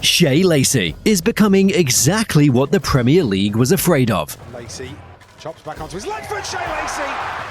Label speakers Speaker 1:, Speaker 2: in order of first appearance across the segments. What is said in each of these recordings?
Speaker 1: Shea Lacey is becoming exactly what the Premier League was afraid of.
Speaker 2: Lacey chops back onto his left foot. Shea Lacey.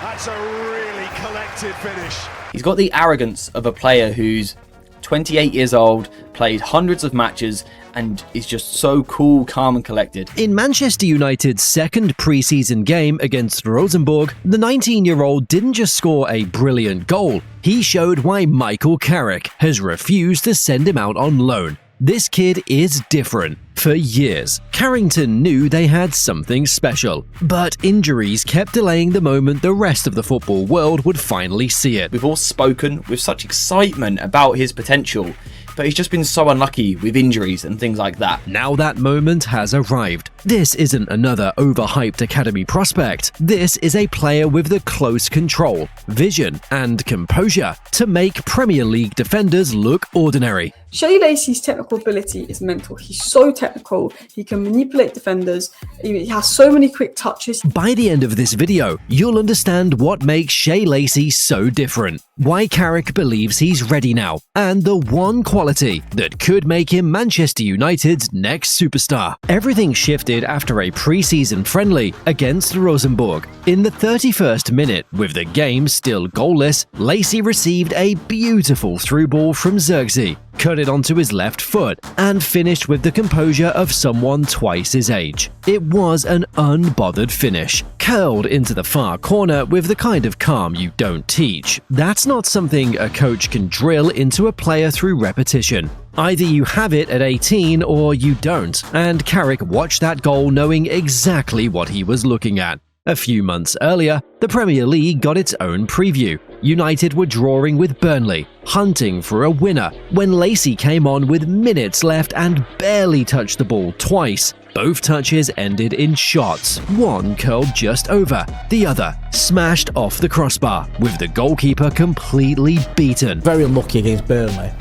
Speaker 2: That's a really collected finish.
Speaker 3: He's got the arrogance of a player who's 28 years old, played hundreds of matches, and is just so cool, calm and collected.
Speaker 1: In Manchester United's second pre-season game against Rosenborg, the 19-year-old didn't just score a brilliant goal, he showed why Michael Carrick has refused to send him out on loan. This kid is different. For years, Carrington knew they had something special, but injuries kept delaying the moment the rest of the football world would finally see it.
Speaker 3: We've all spoken with such excitement about his potential, but he's just been so unlucky with injuries and things like that.
Speaker 1: Now that moment has arrived. This isn't another overhyped academy prospect. This is a player with the close control, vision, and composure to make Premier League defenders look ordinary.
Speaker 4: Shea Lacey's technical ability is mental. He's so technical, he can manipulate defenders, he has so many quick touches.
Speaker 1: By the end of this video, you'll understand what makes Shea Lacey so different, why Carrick believes he's ready now, and the one quality that could make him Manchester United's next superstar. Everything shifted after a pre-season friendly against Rosenborg. In the 31st minute, with the game still goalless, Lacey received a beautiful through ball from Zekiel, cut it onto his left foot, and finished with the composure of someone twice his age. It was an unbothered finish, curled into the far corner with the kind of calm you don't teach. That's not something a coach can drill into a player through repetition. Either you have it at 18 or you don't, and Carrick watched that goal knowing exactly what he was looking at. A few months earlier, the Premier League got its own preview. United were drawing with Burnley, hunting for a winner, when Lacey came on with minutes left and barely touched the ball twice. Both touches ended in shots, one curled just over, the other smashed off the crossbar, with the goalkeeper completely beaten.
Speaker 5: Very unlucky against Burnley,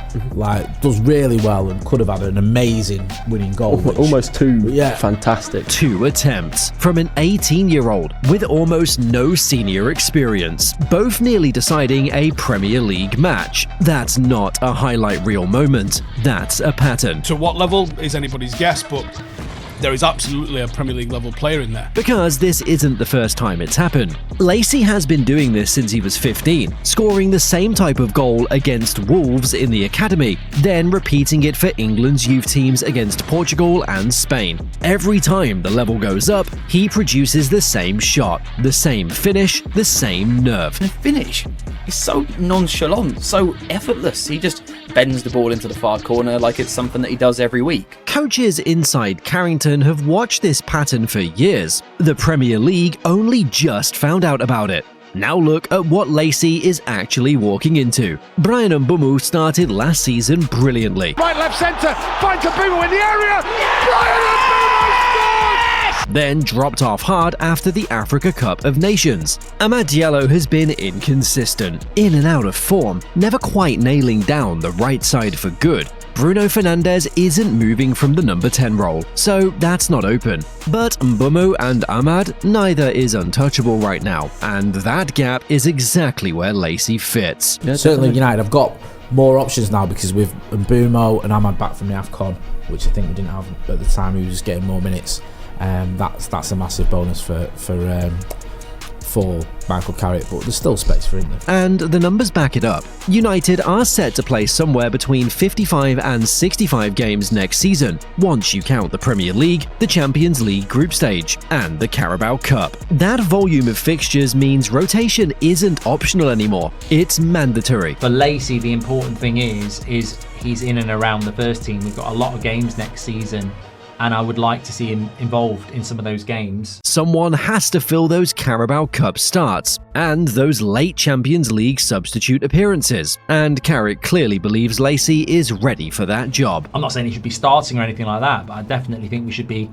Speaker 5: does really well and could have had an amazing winning goal.
Speaker 6: Almost fantastic.
Speaker 1: 2 attempts from an 18-year-old with almost no senior experience, both nearly deciding a Premier League match. That's not a highlight reel moment, that's a pattern.
Speaker 7: To what level is anybody's guess, but there is absolutely a Premier League level player in there.
Speaker 1: Because this isn't the first time it's happened. Lacey has been doing this since he was 15, scoring the same type of goal against Wolves in the academy, then repeating it for England's youth teams against Portugal and Spain. Every time the level goes up, he produces the same shot, the same finish, the same nerve.
Speaker 3: The finish is so nonchalant, so effortless. He just bends the ball into the far corner like it's something that he does every week.
Speaker 1: Coaches inside Carrington have watched this pattern for years. The Premier League only just found out about it. Now look at what Lacey is actually walking into. Bryan Mbeumo started last season brilliantly.
Speaker 2: Right, left centre, finds Mbeumo in the area. Bryan Mbeumo scores!
Speaker 1: Then dropped off hard after the Africa Cup of Nations. Amad Diallo has been inconsistent, in and out of form, never quite nailing down the right side for good. Bruno Fernandes isn't moving from the number 10 role, so that's not open. But Mbeumo and Amad, neither is untouchable right now, and that gap is exactly where Lacey fits.
Speaker 5: Certainly United have got more options now because with Mbeumo and Amad back from the AFCON, which I think we didn't have at the time, he was getting more minutes. That's a massive bonus for Michael Carrick, but there's still space for him there.
Speaker 1: And the numbers back it up. United are set to play somewhere between 55 and 65 games next season, once you count the Premier League, the Champions League group stage, and the Carabao Cup. That volume of fixtures means rotation isn't optional anymore, it's mandatory.
Speaker 8: For Lacey, the important thing is he's in and around the first team. We've got a lot of games next season, and I would like to see him involved in some of those games.
Speaker 1: Someone has to fill those Carabao Cup starts and those late Champions League substitute appearances, and Carrick clearly believes Lacey is ready for that job.
Speaker 8: I'm not saying he should be starting or anything like that, but I definitely think we should be,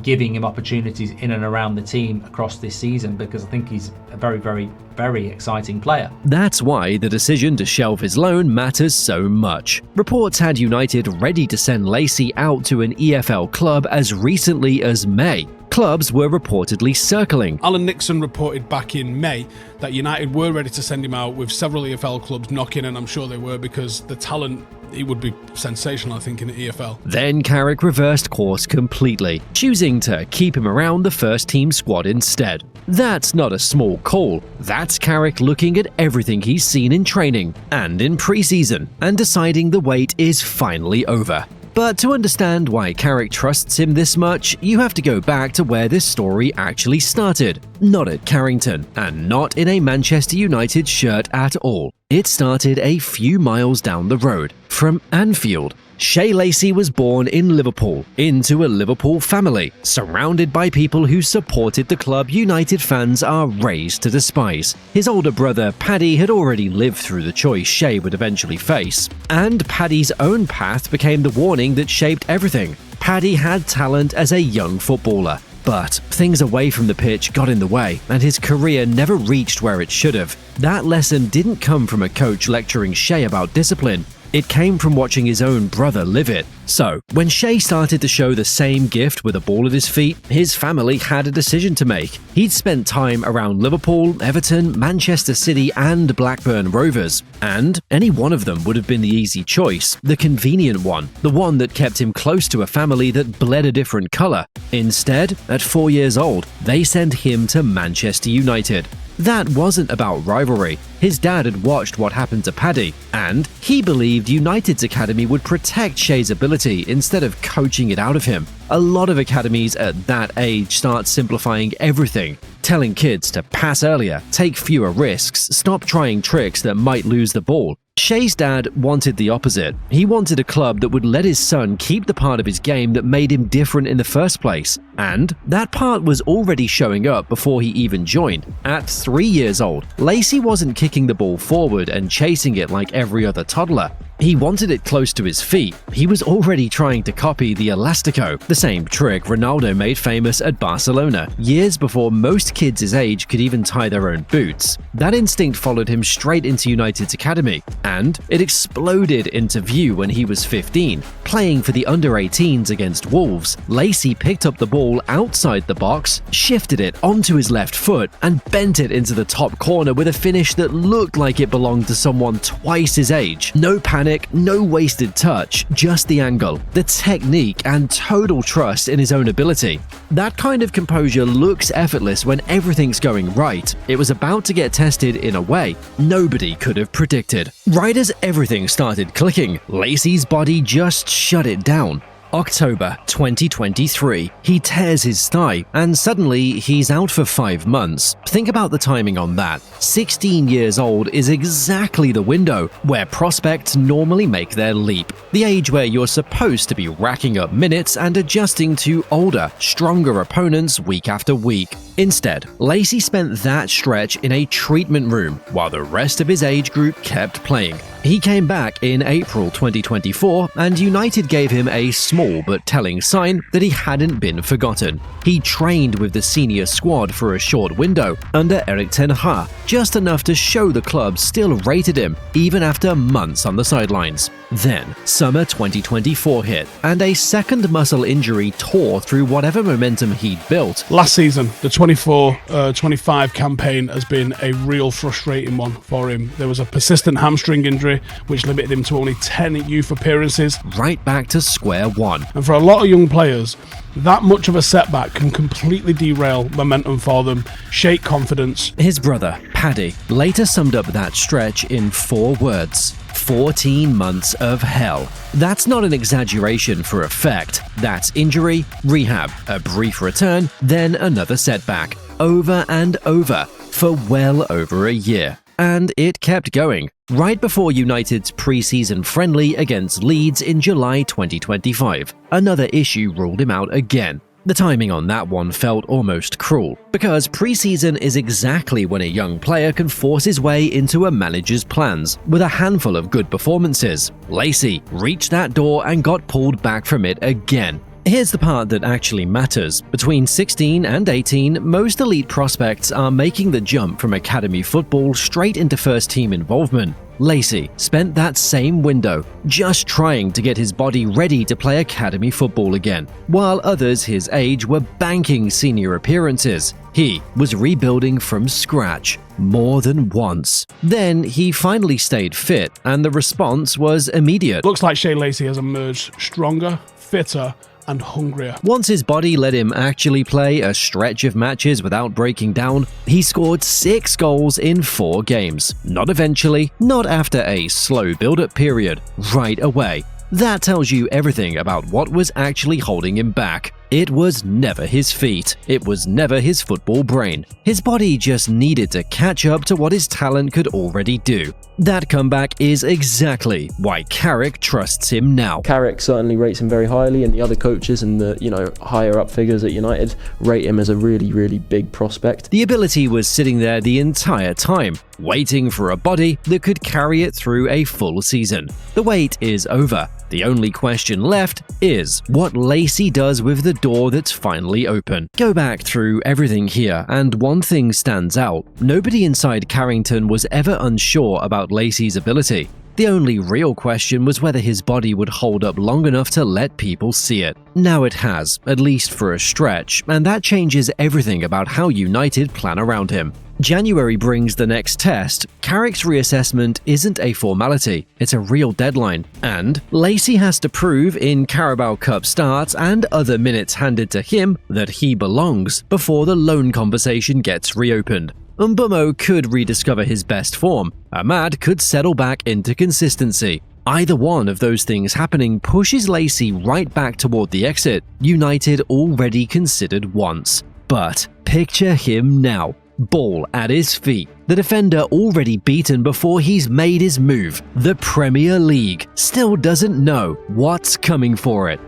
Speaker 8: giving him opportunities in and around the team across this season, because I think he's a very, very, very exciting player.
Speaker 1: That's why the decision to shelve his loan matters so much. Reports had United ready to send Lacey out to an EFL club as recently as May, Clubs were reportedly circling.
Speaker 7: Alan Nixon reported back in May that United were ready to send him out, with several EFL clubs knocking, and I'm sure they were, because the talent, he would be sensational, I think, in the EFL.
Speaker 1: Then Carrick reversed course completely, choosing to keep him around the first team squad instead. That's not a small call. That's Carrick looking at everything he's seen in training and in preseason and deciding the wait is finally over. But to understand why Carrick trusts him this much, you have to go back to where this story actually started. Not at Carrington, and not in a Manchester United shirt at all. It started a few miles down the road, from Anfield. Shea Lacey was born in Liverpool, into a Liverpool family, surrounded by people who supported the club United fans are raised to despise. His older brother, Paddy, had already lived through the choice Shea would eventually face, and Paddy's own path became the warning that shaped everything. Paddy had talent as a young footballer, but things away from the pitch got in the way, and his career never reached where it should have. That lesson didn't come from a coach lecturing Shea about discipline. It came from watching his own brother live it. So, when Shea started to show the same gift with a ball at his feet, his family had a decision to make. He'd spent time around Liverpool, Everton, Manchester City, and Blackburn Rovers, and any one of them would have been the easy choice, the convenient one, the one that kept him close to a family that bled a different colour. Instead, at 4 years old, they sent him to Manchester United. That wasn't about rivalry. His dad had watched what happened to Paddy, and he believed United's academy would protect Shea's ability instead of coaching it out of him. A lot of academies at that age start simplifying everything, telling kids to pass earlier, take fewer risks, stop trying tricks that might lose the ball. Shea's dad wanted the opposite. He wanted a club that would let his son keep the part of his game that made him different in the first place. And that part was already showing up before he even joined. At 3 years old, Lacey wasn't kicking the ball forward and chasing it like every other toddler. He wanted it close to his feet. He was already trying to copy the Elastico, the same trick Ronaldo made famous at Barcelona, years before most kids his age could even tie their own boots. That instinct followed him straight into United's academy, and it exploded into view when he was 15. Playing for the under-18s against Wolves, Lacey picked up the ball outside the box, shifted it onto his left foot, and bent it into the top corner with a finish that looked like it belonged to someone twice his age. No panic, no wasted touch, just the angle, the technique, and total trust in his own ability. That kind of composure looks effortless when everything's going right. It was about to get tested in a way nobody could have predicted. Right as everything started clicking, Lacey's body just shut it down. October 2023, he tears his thigh, and suddenly he's out for 5 months. Think about the timing on that. 16 years old is exactly the window where prospects normally make their leap. The age where you're supposed to be racking up minutes and adjusting to older, stronger opponents week after week. Instead, Lacey spent that stretch in a treatment room while the rest of his age group kept playing. He came back in April 2024, and United gave him a small but telling sign that he hadn't been forgotten. He trained with the senior squad for a short window under Erik ten Hag, just enough to show the club still rated him, even after months on the sidelines. Then, summer 2024 hit, and a second muscle injury tore through whatever momentum he'd built.
Speaker 7: Last season, the 24-25 campaign has been a real frustrating one for him. There was a persistent hamstring injury, which limited him to only 10 youth appearances.
Speaker 1: Right back to square one.
Speaker 7: And for a lot of young players, that much of a setback can completely derail momentum for them, shake confidence.
Speaker 1: His brother, Paddy, later summed up that stretch in 4 words. 14 months of hell. That's not an exaggeration for effect. That's injury, rehab, a brief return, then another setback. Over and over, for well over a year. And it kept going, right before United's pre-season friendly against Leeds in July 2025. Another issue ruled him out again. The timing on that one felt almost cruel, because pre-season is exactly when a young player can force his way into a manager's plans with a handful of good performances. Lacey reached that door and got pulled back from it again. Here's the part that actually matters. Between 16 and 18, most elite prospects are making the jump from academy football straight into first-team involvement. Lacey spent that same window just trying to get his body ready to play academy football again, while others his age were banking senior appearances. He was rebuilding from scratch more than once. Then he finally stayed fit, and the response was immediate.
Speaker 7: Looks like Shea Lacey has emerged stronger, fitter, and hungrier.
Speaker 1: Once his body let him actually play a stretch of matches without breaking down, he scored 6 goals in 4 games. Not eventually, not after a slow build-up period, right away. That tells you everything about what was actually holding him back. It was never his feet. It was never his football brain. His body just needed to catch up to what his talent could already do. That comeback is exactly why Carrick trusts him now.
Speaker 6: Carrick certainly rates him very highly, and the other coaches and the higher up figures at United rate him as a really, really big prospect.
Speaker 1: The ability was sitting there the entire time, waiting for a body that could carry it through a full season. The wait is over. The only question left is what Lacey does with the door that's finally open. Go back through everything here, and one thing stands out. Nobody inside Carrington was ever unsure about Lacey's ability. The only real question was whether his body would hold up long enough to let people see it. Now it has, at least for a stretch, and that changes everything about how United plan around him. January brings the next test. Carrick's reassessment isn't a formality, it's a real deadline. And Lacey has to prove in Carabao Cup starts and other minutes handed to him that he belongs before the loan conversation gets reopened. Mbeumo could rediscover his best form. Ahmad could settle back into consistency. Either one of those things happening pushes Lacey right back toward the exit United already considered once. But picture him now. Ball at his feet. The defender already beaten before he's made his move. The Premier League still doesn't know what's coming for it.